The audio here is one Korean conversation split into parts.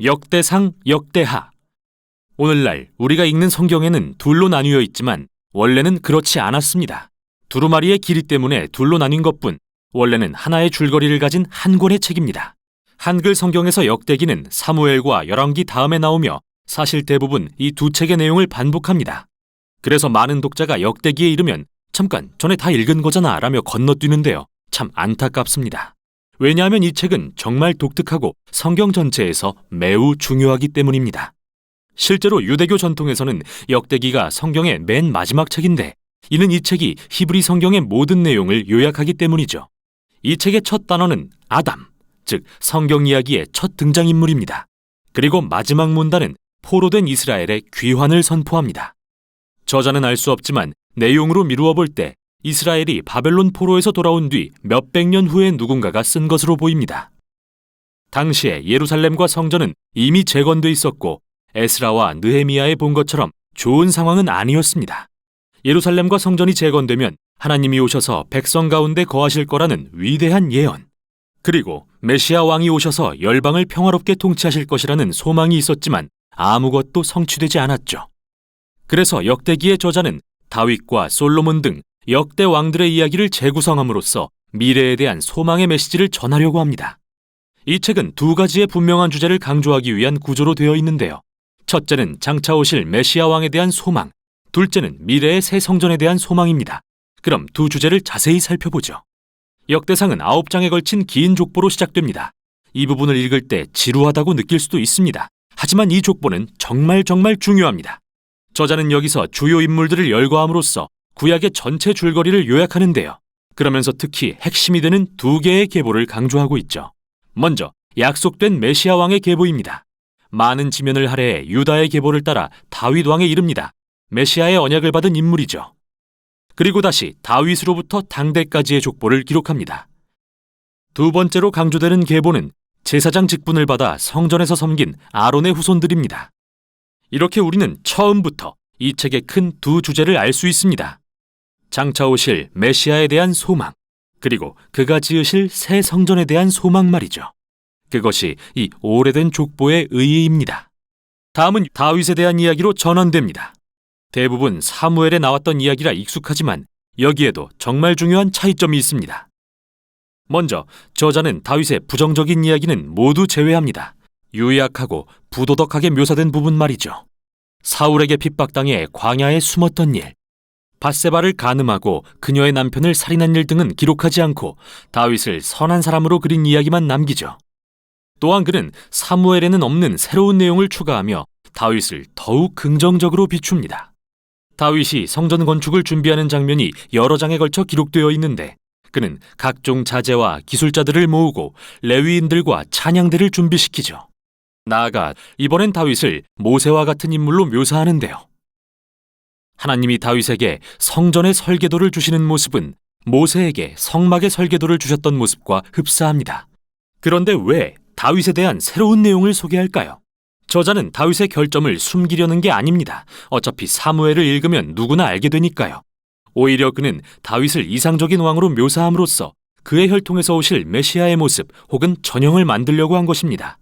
역대상, 역대하. 오늘날 우리가 읽는 성경에는 둘로 나뉘어 있지만 원래는 그렇지 않았습니다. 두루마리의 길이 때문에 둘로 나뉜 것뿐 원래는 하나의 줄거리를 가진 한 권의 책입니다. 한글 성경에서 역대기는 사무엘과 열왕기 다음에 나오며 사실 대부분 이 두 책의 내용을 반복합니다. 그래서 많은 독자가 역대기에 이르면 잠깐 전에 다 읽은 거잖아 라며 건너뛰는데요. 참 안타깝습니다. 왜냐하면 이 책은 정말 독특하고 성경 전체에서 매우 중요하기 때문입니다. 실제로 유대교 전통에서는 역대기가 성경의 맨 마지막 책인데 이는 이 책이 히브리 성경의 모든 내용을 요약하기 때문이죠. 이 책의 첫 단어는 아담, 즉 성경 이야기의 첫 등장인물입니다. 그리고 마지막 문단은 포로된 이스라엘의 귀환을 선포합니다. 저자는 알 수 없지만 내용으로 미루어 볼 때 이스라엘이 바벨론 포로에서 돌아온 뒤 몇백 년 후에 누군가가 쓴 것으로 보입니다. 당시에 예루살렘과 성전은 이미 재건돼 있었고 에스라와 느헤미야에 본 것처럼 좋은 상황은 아니었습니다. 예루살렘과 성전이 재건되면 하나님이 오셔서 백성 가운데 거하실 거라는 위대한 예언, 그리고 메시아 왕이 오셔서 열방을 평화롭게 통치하실 것이라는 소망이 있었지만 아무것도 성취되지 않았죠. 그래서 역대기의 저자는 다윗과 솔로몬 등 역대 왕들의 이야기를 재구성함으로써 미래에 대한 소망의 메시지를 전하려고 합니다. 이 책은 두 가지의 분명한 주제를 강조하기 위한 구조로 되어 있는데요. 첫째는 장차 오실 메시아 왕에 대한 소망, 둘째는 미래의 새 성전에 대한 소망입니다. 그럼 두 주제를 자세히 살펴보죠. 역대상은 9장에 걸친 긴 족보로 시작됩니다. 이 부분을 읽을 때 지루하다고 느낄 수도 있습니다. 하지만 이 족보는 정말 중요합니다. 저자는 여기서 주요 인물들을 열거함으로써 구약의 전체 줄거리를 요약하는데요. 그러면서 특히 핵심이 되는 두 개의 계보를 강조하고 있죠. 먼저 약속된 메시아 왕의 계보입니다. 많은 지면을 할애해 유다의 계보를 따라 다윗 왕에 이릅니다. 메시아의 언약을 받은 인물이죠. 그리고 다시 다윗으로부터 당대까지의 족보를 기록합니다. 두 번째로 강조되는 계보는 제사장 직분을 받아 성전에서 섬긴 아론의 후손들입니다. 이렇게 우리는 처음부터 이 책의 큰 두 주제를 알 수 있습니다. 장차 오실 메시아에 대한 소망, 그리고 그가 지으실 새 성전에 대한 소망 말이죠. 그것이 이 오래된 족보의 의의입니다. 다음은 다윗에 대한 이야기로 전환됩니다. 대부분 사무엘에 나왔던 이야기라 익숙하지만 여기에도 정말 중요한 차이점이 있습니다. 먼저 저자는 다윗의 부정적인 이야기는 모두 제외합니다. 유약하고 부도덕하게 묘사된 부분 말이죠. 사울에게 핍박당해 광야에 숨었던 일, 밧세바를 간음하고 그녀의 남편을 살인한 일 등은 기록하지 않고 다윗을 선한 사람으로 그린 이야기만 남기죠. 또한 그는 사무엘에는 없는 새로운 내용을 추가하며 다윗을 더욱 긍정적으로 비춥니다. 다윗이 성전 건축을 준비하는 장면이 여러 장에 걸쳐 기록되어 있는데 그는 각종 자재와 기술자들을 모으고 레위인들과 찬양대를 준비시키죠. 나아가 이번엔 다윗을 모세와 같은 인물로 묘사하는데요. 하나님이 다윗에게 성전의 설계도를 주시는 모습은 모세에게 성막의 설계도를 주셨던 모습과 흡사합니다. 그런데 왜 다윗에 대한 새로운 내용을 소개할까요? 저자는 다윗의 결점을 숨기려는 게 아닙니다. 어차피 사무엘을 읽으면 누구나 알게 되니까요. 오히려 그는 다윗을 이상적인 왕으로 묘사함으로써 그의 혈통에서 오실 메시아의 모습 혹은 전형을 만들려고 한 것입니다.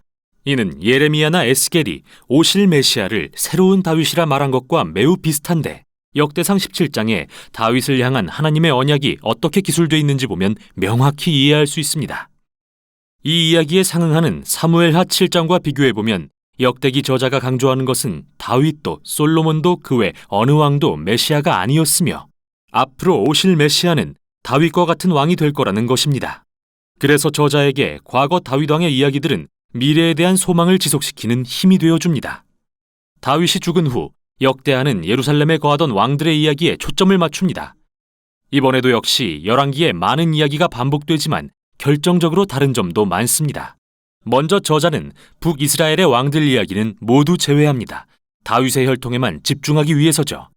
이는 예레미야나 에스겔이 오실 메시아를 새로운 다윗이라 말한 것과 매우 비슷한데 역대상 17장에 다윗을 향한 하나님의 언약이 어떻게 기술되어 있는지 보면 명확히 이해할 수 있습니다. 이 이야기에 상응하는 사무엘하 7장과 비교해보면 역대기 저자가 강조하는 것은 다윗도 솔로몬도 그 외 어느 왕도 메시아가 아니었으며 앞으로 오실 메시아는 다윗과 같은 왕이 될 거라는 것입니다. 그래서 저자에게 과거 다윗 왕의 이야기들은 미래에 대한 소망을 지속시키는 힘이 되어줍니다. 다윗이 죽은 후 역대하는 예루살렘에 거하던 왕들의 이야기에 초점을 맞춥니다. 이번에도 역시 열왕기에 많은 이야기가 반복되지만 결정적으로 다른 점도 많습니다. 먼저 저자는 북이스라엘의 왕들 이야기는 모두 제외합니다. 다윗의 혈통에만 집중하기 위해서죠.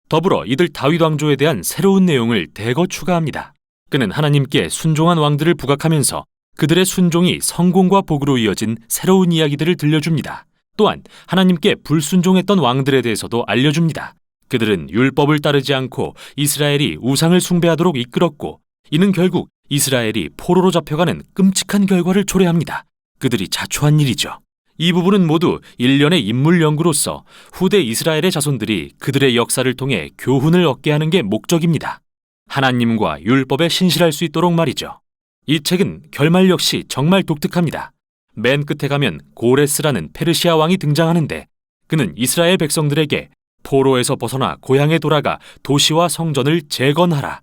더불어 이들 다윗 왕조에 대한 새로운 내용을 대거 추가합니다. 그는 하나님께 순종한 왕들을 부각하면서 그들의 순종이 성공과 복으로 이어진 새로운 이야기들을 들려줍니다. 또한 하나님께 불순종했던 왕들에 대해서도 알려줍니다. 그들은 율법을 따르지 않고 이스라엘이 우상을 숭배하도록 이끌었고 이는 결국 이스라엘이 포로로 잡혀가는 끔찍한 결과를 초래합니다. 그들이 자초한 일이죠. 이 부분은 모두 일련의 인물 연구로서 후대 이스라엘의 자손들이 그들의 역사를 통해 교훈을 얻게 하는 게 목적입니다. 하나님과 율법에 신실할 수 있도록 말이죠. 이 책은 결말 역시 정말 독특합니다. 맨 끝에 가면 고레스라는 페르시아 왕이 등장하는데 그는 이스라엘 백성들에게 포로에서 벗어나 고향에 돌아가 도시와 성전을 재건하라.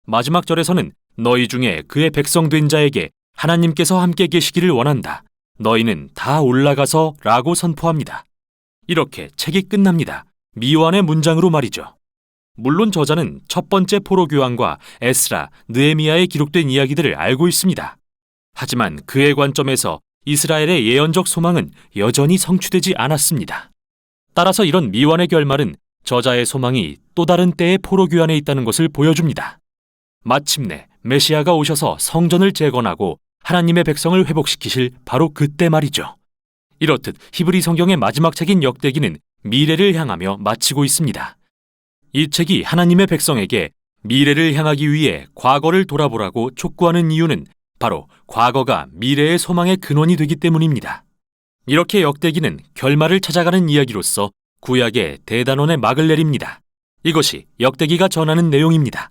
마지막 절에서는 너희 중에 그의 백성 된 자에게 하나님께서 함께 계시기를 원한다. 너희는 다 올라가서 라고 선포합니다. 이렇게 책이 끝납니다. 미완의 문장으로 말이죠. 물론 저자는 첫 번째 포로 교환과 에스라, 느헤미야에 기록된 이야기들을 알고 있습니다. 하지만 그의 관점에서 이스라엘의 예언적 소망은 여전히 성취되지 않았습니다. 따라서 이런 미완의 결말은 저자의 소망이 또 다른 때의 포로 교환에 있다는 것을 보여줍니다. 마침내 메시아가 오셔서 성전을 재건하고 하나님의 백성을 회복시키실 바로 그때 말이죠. 이렇듯 히브리 성경의 마지막 책인 역대기는 미래를 향하며 마치고 있습니다. 이 책이 하나님의 백성에게 미래를 향하기 위해 과거를 돌아보라고 촉구하는 이유는 바로 과거가 미래의 소망의 근원이 되기 때문입니다. 이렇게 역대기는 결말을 찾아가는 이야기로서 구약의 대단원의 막을 내립니다. 이것이 역대기가 전하는 내용입니다.